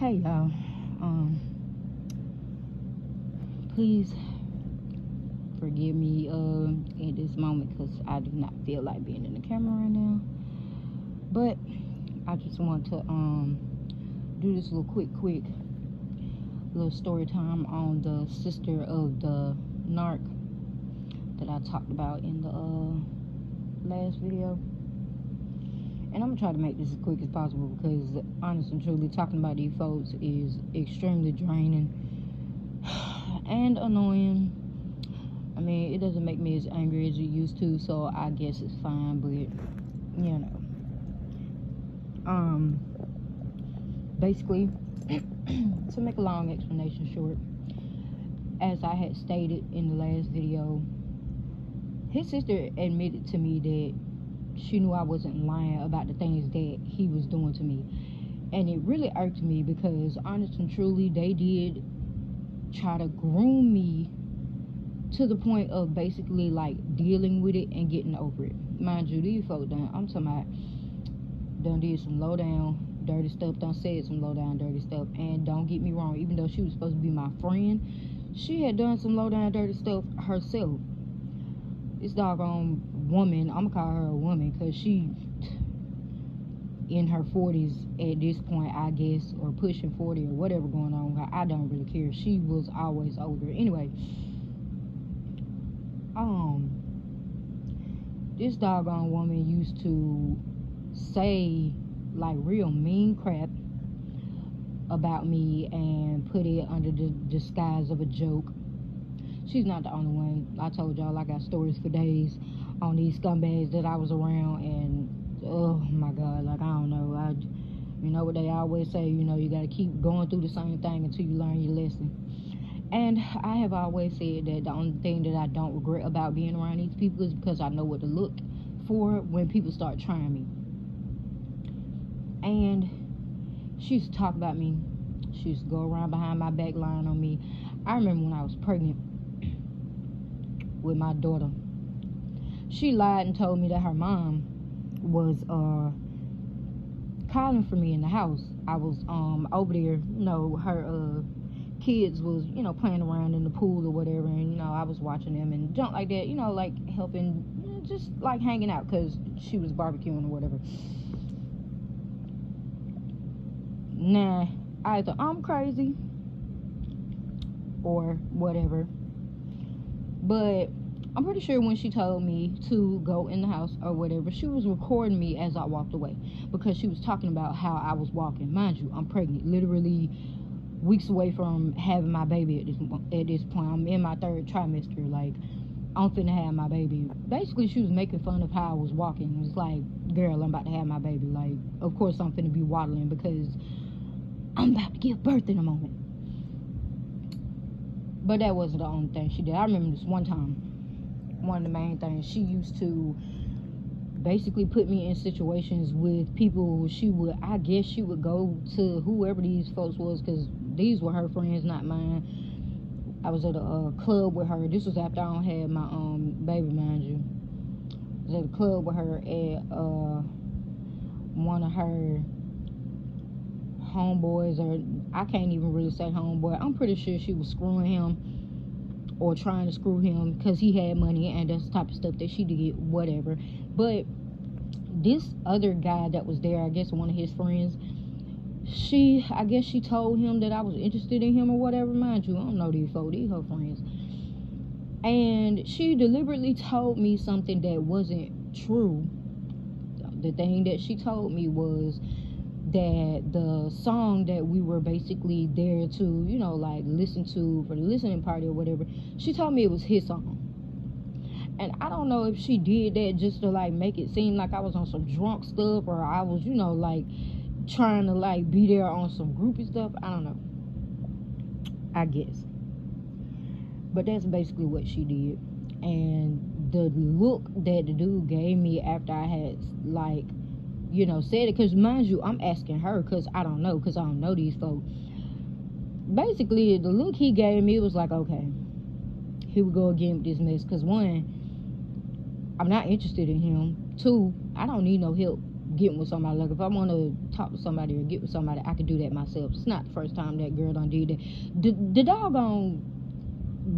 Hey y'all, please forgive me in this moment because I do not feel like being in the camera right now. But I just want to do this little quick little story time on the sister of the Narc that I talked about in the last video. And I'm gonna try to make this as quick as possible because honestly and truly talking about these folks is extremely draining and annoying. I mean, it doesn't make me as angry as it used to, so I guess it's fine, but you know. Basically, to make a long explanation short, as I had stated in the last video, his sister admitted to me that she knew I wasn't lying about the things that he was doing to me. And it really irked me because honest and truly, they did try to groom me to the point of basically like dealing with it and getting over it. Mind you, these folks I'm talking about done did some low down dirty stuff, done said some low down dirty stuff. And don't get me wrong, even though she was supposed to be my friend, she had done some low down dirty stuff herself. This doggone woman, I'm gonna call her a woman because she in her 40s at this point, I guess, or pushing 40 or whatever going on with her. I don't really care. She was always older. Anyway, this doggone woman used to say like real mean crap about me and put it under the disguise of a joke. She's not the only one. I told y'all I got stories for days on these scumbags that I was around, and oh my god, like I don't know. You know what they always say, you know, you gotta keep going through the same thing until you learn your lesson. And I have always said that the only thing that I don't regret about being around these people is because I know what to look for when people start trying me. And she used to talk about me. She used to go around behind my back lying on me. I remember when I was pregnant with my daughter, she lied and told me that her mom was calling for me in the house. I was over there, you know, her kids was, you know, playing around in the pool or whatever, and you know, I was watching them and junk like that, you know, like helping, you know, just like hanging out because she was barbecuing or whatever. Nah, either I'm crazy or whatever, but I'm pretty sure when she told me to go in the house or whatever, she was recording me as I walked away because she was talking about how I was walking. Mind you, I'm pregnant, literally weeks away from having my baby at this point. I'm in my 3rd trimester, like I'm finna have my baby. Basically, she was making fun of how I was walking. It was like, girl, I'm about to have my baby. Like, of course I'm finna be waddling because I'm about to give birth in a moment. But that wasn't the only thing she did. I remember this one time, one of the main things, she used to basically put me in situations with people. I guess she would go to whoever these folks was, because these were her friends, not mine. I was at a club with her. This was after I had my baby, mind you. I was at a club with her, at one of her homeboys, or I can't even really say homeboy. I'm pretty sure she was screwing him or trying to screw him because he had money, and that's the type of stuff that she did, whatever. But this other guy that was there, I guess one of his friends, I guess she told him that I was interested in him or whatever. Mind you, I don't know these folks, these her friends. And she deliberately told me something that wasn't true. The thing that she told me was that the song that we were basically there to, you know, like listen to for the listening party or whatever, she told me it was his song. And I don't know if she did that just to like make it seem like I was on some drunk stuff, or I was, you know, like trying to like be there on some groupie stuff. I don't know, I guess. But that's basically what she did. And the look that the dude gave me after I had like, you know, said it, because mind you, I'm asking her because I don't know these folks. Basically, the look he gave me was like, okay, here we go again with this mess. Because 1, I'm not interested in him. 2, I don't need no help getting with somebody. Like, if I want to talk to somebody or get with somebody, I could do that myself. It's not the first time that girl done did that. The doggone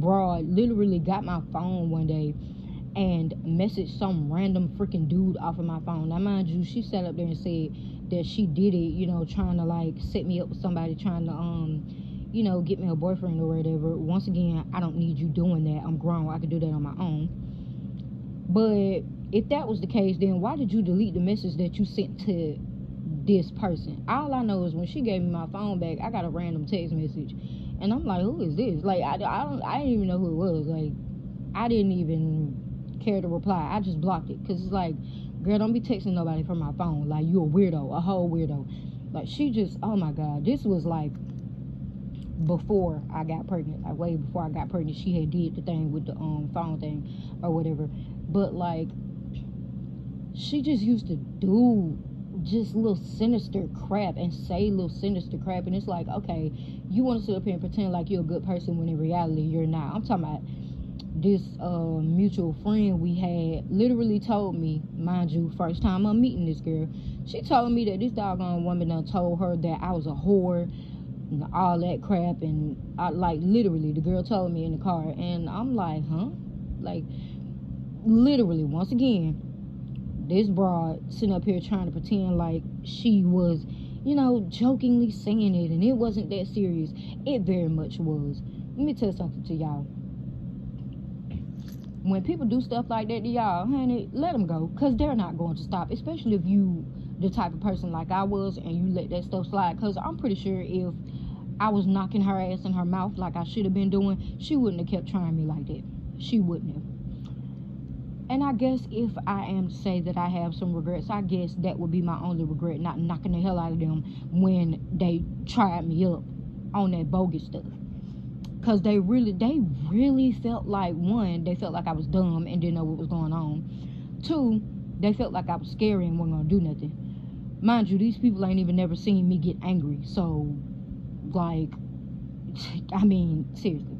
broad literally got my phone one day and messaged some random freaking dude off of my phone. Now, mind you, she sat up there and said that she did it, you know, trying to like set me up with somebody, trying to you know, get me a boyfriend or whatever. Once again, I don't need you doing that. I'm grown. I can do that on my own. But if that was the case, then why did you delete the message that you sent to this person? All I know is when she gave me my phone back, I got a random text message, and I'm like, who is this? Like, I didn't even know who it was. Like, I didn't even care to reply. I just blocked it, because it's like, girl, don't be texting nobody from my phone. Like, you a weirdo, a whole weirdo. Like, she just, oh my god, this was like before I got pregnant. Like, way before I got pregnant, she had did the thing with the phone thing or whatever. But like, she just used to do just little sinister crap and say little sinister crap, and it's like, okay, you want to sit up here and pretend like you're a good person when in reality you're not. I'm talking about this mutual friend we had literally told me, mind you, first time I'm meeting this girl, she told me that this doggone woman done told her that I was a whore and all that crap, and I, like, literally the girl told me in the car, and I'm like, huh? Like, literally, once again, this broad sitting up here trying to pretend like she was, you know, jokingly saying it, and it wasn't that serious. It very much was. Let me tell something to y'all. When people do stuff like that to y'all, honey, let them go, because they're not going to stop, especially if you the type of person like I was and you let that stuff slide, because I'm pretty sure if I was knocking her ass in her mouth like I should have been doing, she wouldn't have kept trying me like that. She wouldn't have. And I guess if I am to say that I have some regrets, I guess that would be my only regret, not knocking the hell out of them when they tried me up on that bogus stuff. Because they really felt like, one, they felt like I was dumb and didn't know what was going on. Two, they felt like I was scary and wasn't going to do nothing. Mind you, these people ain't even never seen me get angry. So, like, I mean, seriously.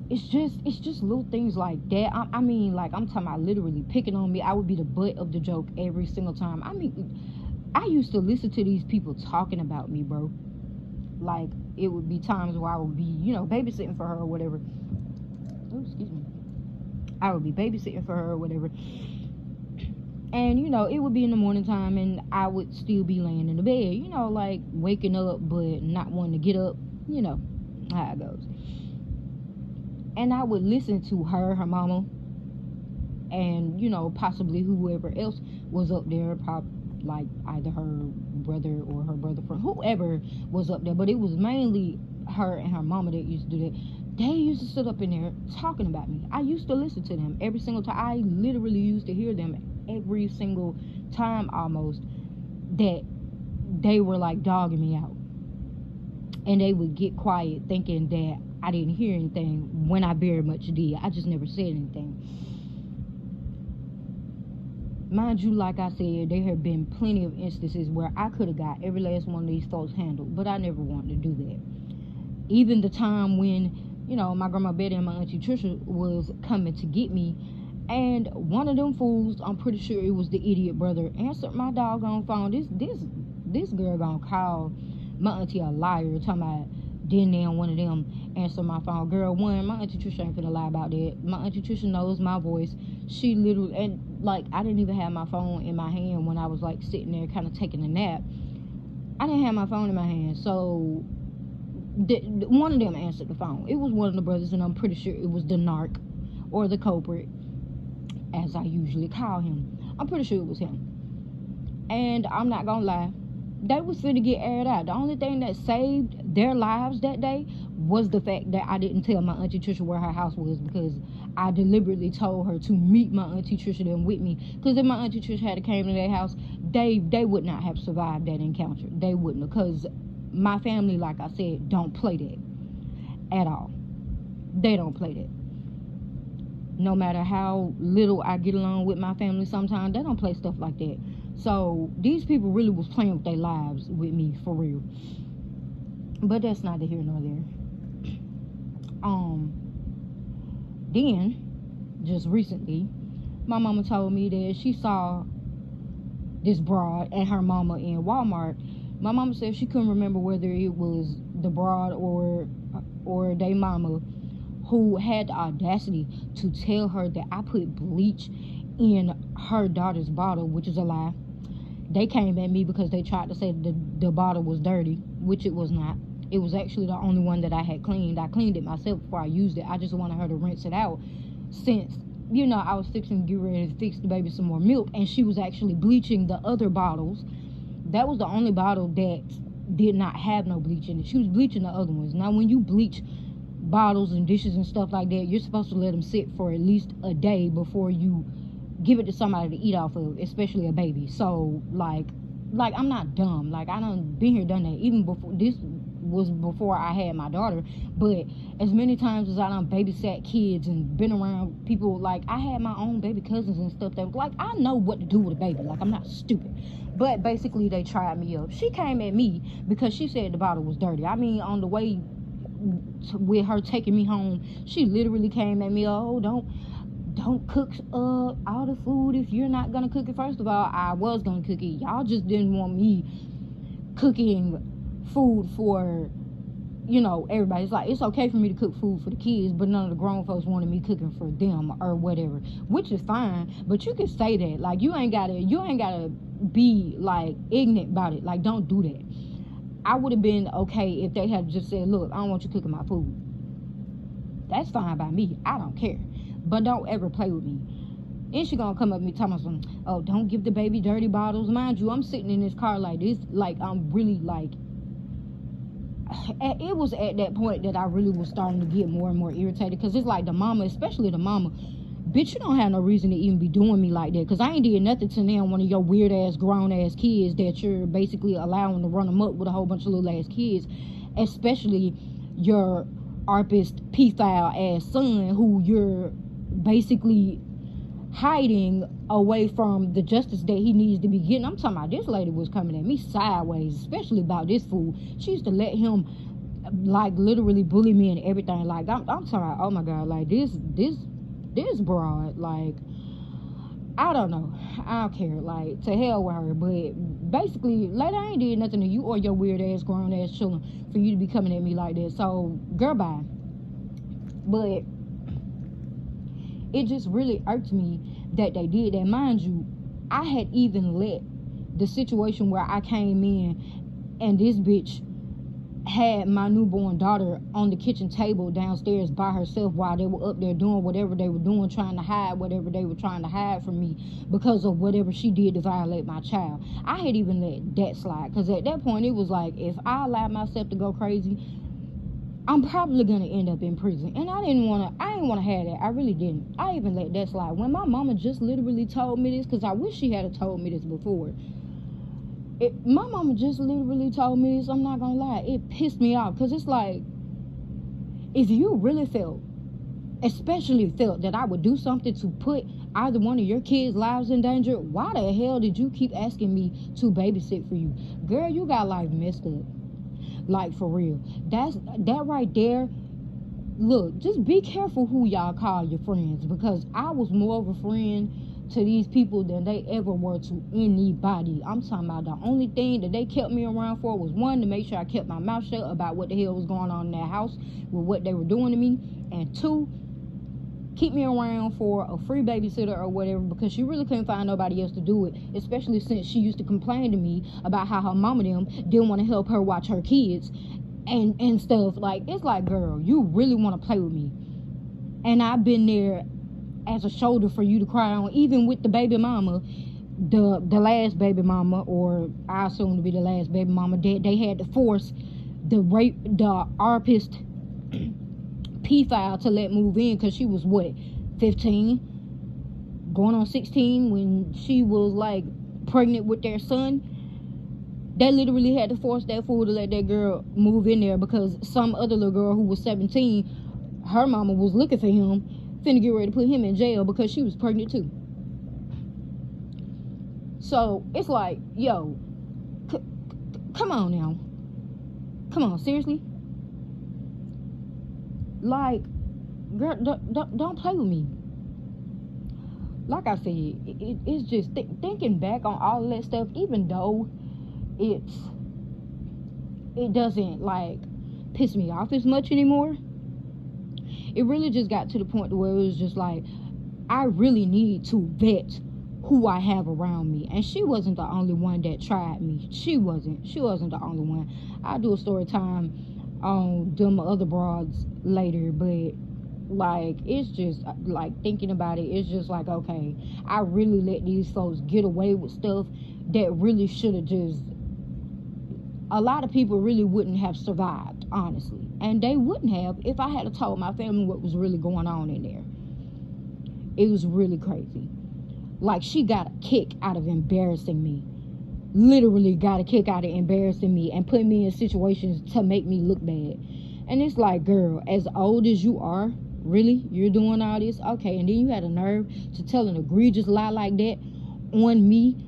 It's just little things like that. I mean, like, I'm talking about literally picking on me. I would be the butt of the joke every single time. I mean, I used to listen to these people talking about me, bro. Like, it would be times where I would be, you know, babysitting for her or whatever. Oh, excuse me. I would be babysitting for her or whatever. And, you know, it would be in the morning time, and I would still be laying in the bed, you know, like, waking up but not wanting to get up. You know how it goes. And I would listen to her mama, and, you know, possibly whoever else was up there, like either her brother or her brother friend, whoever was up there. But it was mainly her and her mama that used to do that. They used to sit up in there talking about me. I used to listen to them every single time. I literally used to hear them every single time almost, that they were like dogging me out. And they would get quiet thinking that I didn't hear anything, when I very much did. I just never said anything. Mind you, like I said, there have been plenty of instances where I could have got every last one of these folks handled, but I never wanted to do that. Even the time when, you know, my grandma Betty and my auntie Trisha was coming to get me, and one of them fools, I'm pretty sure it was the idiot brother, answered my doggone phone. This girl gonna call my auntie a liar, talking about then one of them answer my phone. Girl, one, my auntie Trisha ain't finna lie about that. My auntie Trisha knows my voice. She literally, and like, I didn't even have my phone in my hand when I was like sitting there kind of taking a nap. I didn't have my phone in my hand, so one of them answered the phone. It was one of the brothers, and I'm pretty sure it was the narc, or the culprit, as I usually call him. I'm pretty sure it was him. And I'm not gonna lie, they was finna get aired out. The only thing that saved their lives that day was the fact that I didn't tell my auntie Trisha where her house was, because I deliberately told her to meet my auntie Trisha then with me. Because if my auntie Trisha had came to their house, they would not have survived that encounter. They wouldn't, because my family, like I said, don't play that at all. They don't play that. No matter how little I get along with my family, sometimes they don't play stuff like that. So these people really was playing with their lives with me, for real. But that's neither here nor there. Then, just recently, my mama told me that she saw this broad and her mama in Walmart. My mama said she couldn't remember whether it was the broad or they mama who had the audacity to tell her that I put bleach in her daughter's bottle, which is a lie. They came at me because they tried to say the bottle was dirty, which it was not. It was actually the only one that I had cleaned. I cleaned it myself before I used it. I just wanted her to rinse it out since, you know, I was fixing to get ready to fix the baby some more milk, and she was actually bleaching the other bottles. That was the only bottle that did not have no bleach in it. She was bleaching the other ones. Now, when you bleach bottles and dishes and stuff like that, you're supposed to let them sit for at least a day before you give it to somebody to eat off of, especially a baby. So, like I'm not dumb. Like, I done been here, done that. Even before, this was before I had my daughter. But as many times as I done babysat kids and been around people, like, I had my own baby cousins and stuff that, like, I know what to do with a baby. Like, I'm not stupid. But basically, they tried me up. She came at me because she said the bottle was dirty. I mean, on the way with her taking me home, she literally came at me, oh, don't cook all the food if you're not gonna cook it. First of all, I was gonna cook it. Y'all just didn't want me cooking food for, you know, everybody. It's like, it's okay for me to cook food for the kids, but none of the grown folks wanted me cooking for them or whatever, which is fine. But you can say that. Like, you ain't gotta be like ignorant about it. Like, don't do that. I would have been okay if they had just said, look, I don't want you cooking my food. That's fine by me. I don't care. But don't ever play with me. And she gonna come up to me talking about something, oh, don't give the baby dirty bottles. Mind you, I'm sitting in this car like this, like, I'm really like, it was at that point that I really was starting to get more and more irritated, because it's like the mama, especially the mama, bitch, you don't have no reason to even be doing me like that, because I ain't did nothing to them, one of your weird ass grown ass kids that you're basically allowing to run them up with a whole bunch of little ass kids, especially your arpist pedophile ass son, who you're basically hiding away from the justice that he needs to be getting. I'm talking about, this lady was coming at me sideways, especially about this fool. She used to let him, like, literally bully me and everything. Like, I'm talking about, oh my God, like, this broad, like, I don't know. I don't care. Like, to hell with her. But basically, lady, I ain't did nothing to you or your weird ass, grown ass children for you to be coming at me like that. So, girl, bye. But it just really irked me that they did that. Mind you, I had even let the situation where I came in and this bitch had my newborn daughter on the kitchen table downstairs by herself while they were up there doing whatever they were doing, trying to hide whatever they were trying to hide from me because of whatever she did to violate my child. I had even let that slide, because at that point it was like, if I allowed myself to go crazy, I'm probably gonna end up in prison. And I didn't wanna have that. I really didn't. I even let that slide. When my mama just literally told me this, because I wish she had told me this before. My mama just literally told me this, I'm not gonna lie, it pissed me off, because it's like, if you really especially felt that I would do something to put either one of your kids' lives in danger, why the hell did you keep asking me to babysit for you? Girl, you got life messed up. Like, for real. That right there. Look, just be careful who y'all call your friends, because I was more of a friend to these people than they ever were to anybody. I'm talking about, the only thing that they kept me around for was, one, to make sure I kept my mouth shut about what the hell was going on in their house with what they were doing to me, and two, keep me around for a free babysitter or whatever, because she really couldn't find nobody else to do it, especially since she used to complain to me about how her mama them didn't want to help her watch her kids and stuff. Like, it's like, girl, you really want to play with me, and I've been there as a shoulder for you to cry on, even with the baby mama, the last baby mama, or I assume to be the last baby mama, they had to force the arpist pedophile to let move in, because she was what, 15 going on 16 when she was like pregnant with their son. They literally had to force that fool to let that girl move in there, because some other little girl who was 17, her mama was looking for him, finna get ready to put him in jail because she was pregnant too. So it's like, yo, come on now, come on, seriously. Like, girl, don't play with me. like I said, it's just thinking back on all of that stuff, even though it's it doesn't like piss me off as much anymore. It really just got to the point where it was just like, I really need to vet who I have around me. And she wasn't the only one that tried me. She wasn't the only one. I'll do a story time on them other broads later, but like, it's just like, thinking about it, it's just like, okay, I really let these folks get away with stuff that really should have just, a lot of people really wouldn't have survived, honestly. And they wouldn't have if I had told my family what was really going on in there. It was really crazy. Like, she got a kick out of embarrassing me. Literally got a kick out of embarrassing me and putting me in situations to make me look bad. And it's like, girl, as old as you are, really, you're doing all this? Okay, and then you had a nerve to tell an egregious lie like that on me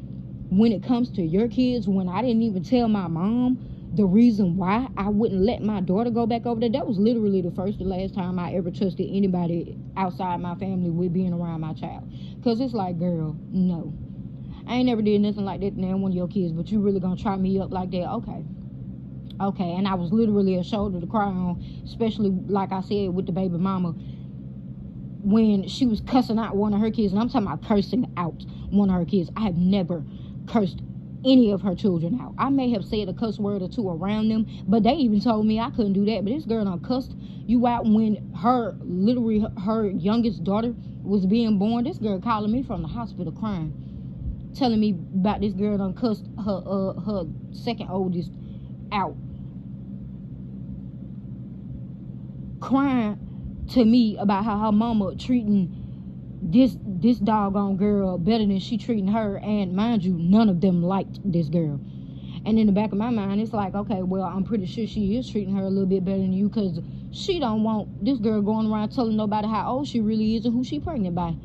when it comes to your kids, when I didn't even tell my mom the reason why I wouldn't let my daughter go back over there. That was literally the first and last time I ever trusted anybody outside my family with being around my child. Because it's like, girl, no. I ain't never did nothing like that to one of your kids, but you really gonna try me up like that? Okay. And I was literally a shoulder to cry on, especially, like I said, with the baby mama, when she was cussing out one of her kids. And I'm talking about cursing out one of her kids. I have never cursed any of her children out. I may have said a cuss word or two around them, but they even told me I couldn't do that. But this girl done cussed you out when her youngest daughter was being born. This girl calling me from the hospital crying, telling me about this girl done cussed her second oldest out, crying to me about how her mama treating this doggone girl better than she treating her. And mind you, none of them liked this girl. And in the back of my mind, it's like, okay, well, I'm pretty sure she is treating her a little bit better than you, because she don't want this girl going around telling nobody how old she really is and who she pregnant by,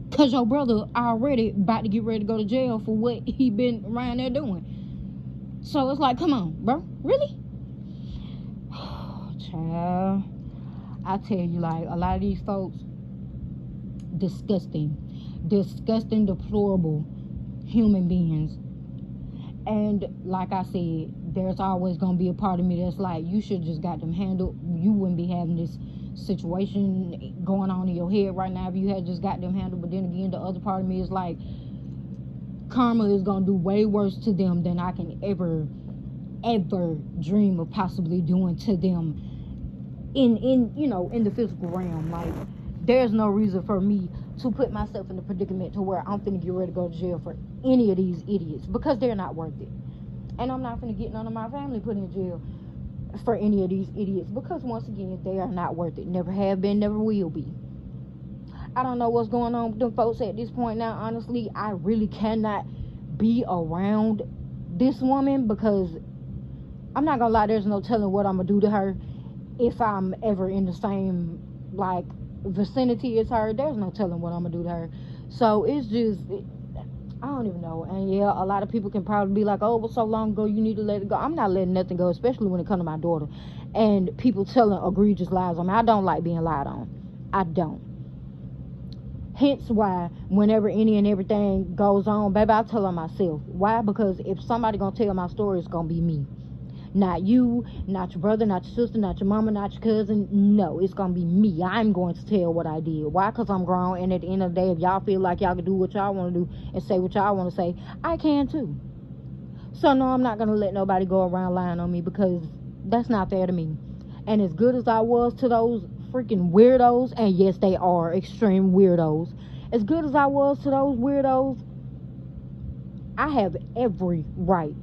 because your brother already about to get ready to go to jail for what he been around there doing. So it's like, come on, bro, really? Child, I tell you, like, a lot of these folks, disgusting, deplorable human beings. And like I said, there's always gonna be a part of me that's like, you should just got them handled. You wouldn't be having this situation going on in your head right now if you had just got them handled. But then again, the other part of me is like, karma is gonna do way worse to them than I can ever dream of possibly doing to them in the physical realm. Like, there's no reason for me to put myself in a predicament to where I'm finna get ready to go to jail for any of these idiots, because they're not worth it. And I'm not finna get none of my family put in jail for any of these idiots, because once again, they are not worth it. Never have been, never will be. I don't know what's going on with them folks at this point now. Honestly, I really cannot be around this woman, because I'm not gonna lie, there's no telling what I'm gonna do to her if I'm ever in the same like vicinity as her. There's no telling what I'm gonna do to her. So it's just, I don't even know. And yeah, a lot of people can probably be like, oh, it was so long ago, you need to let it go. I'm not letting nothing go, especially when it comes to my daughter and people telling egregious lies on me. I don't like being lied on. I don't. Hence why whenever any and everything goes on, baby, I tell her myself. Why? Because if somebody gonna tell my story, it's gonna be me. Not you, not your brother, not your sister, not your mama, not your cousin. No, it's gonna be me. I'm going to tell what I did. Why? Because I'm grown, and at the end of the day, if y'all feel like y'all can do what y'all want to do and say what y'all want to say, I can too. So no, I'm not gonna let nobody go around lying on me, because that's not fair to me. And as good as I was to those freaking weirdos, and yes, they are extreme weirdos, as good as I was to those weirdos, I have every right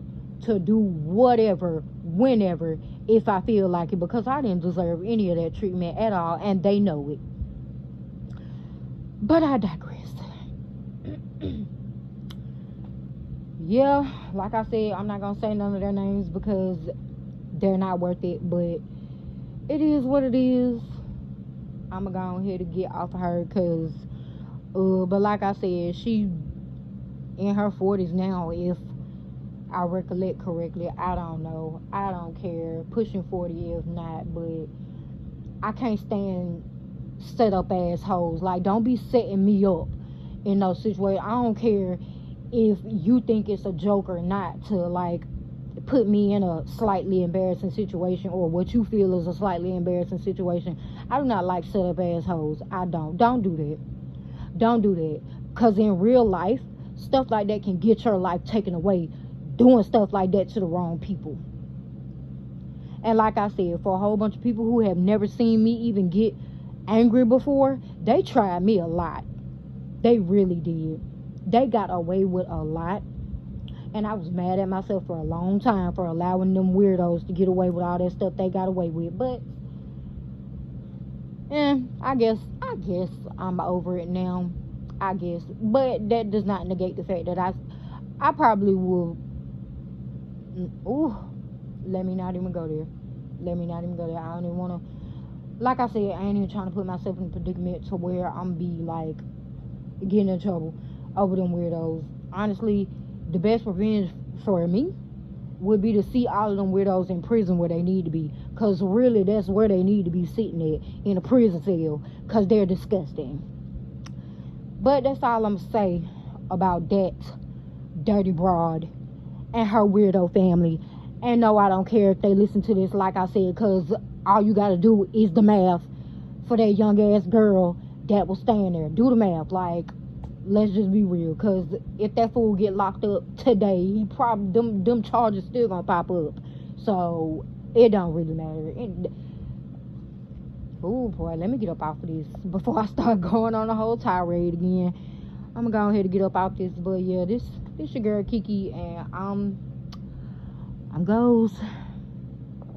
to do whatever, whenever, if I feel like it, because I didn't deserve any of that treatment at all, and they know it. But I digress. Yeah, like I said, I'm not gonna say none of their names because they're not worth it, but it is what it is. I'm gonna go ahead and get off of her, because but like I said, she in her 40s now, if I recollect correctly. I don't know. I don't care. Pushing 40 if not, but I can't stand set up assholes. Like, don't be setting me up in those situations. I don't care if you think it's a joke or not to like put me in a slightly embarrassing situation, or what you feel is a slightly embarrassing situation. I do not like set up assholes. I don't do that. Don't do that, because in real life stuff like that can get your life taken away, doing stuff like that to the wrong people. And like I said, for a whole bunch of people who have never seen me even get angry before, they tried me a lot. They really did. They got away with a lot. And I was mad at myself for a long time for allowing them weirdos to get away with all that stuff they got away with. But I guess I'm over it now. I guess. But that does not negate the fact that I probably will. Ooh, let me not even go there. I don't even want to. Like I said, I ain't even trying to put myself in a predicament to where I'm be like getting in trouble over them weirdos. Honestly, the best revenge for me would be to see all of them weirdos in prison where they need to be, because really that's where they need to be sitting at, in a prison cell, because they're disgusting. But that's all I'm gonna say about that dirty broad and her weirdo family. And no, I don't care if they listen to this, like I said, because all you gotta do is the math for that young ass girl that was staying there. Do the math. Like, let's just be real, because if that fool get locked up today, he probably them charges still gonna pop up. So it don't really matter. Oh boy, let me get up off of this before I start going on a whole tirade again. I'm gonna go ahead and get up off this. But yeah, this your girl Kiki, and I'm goes.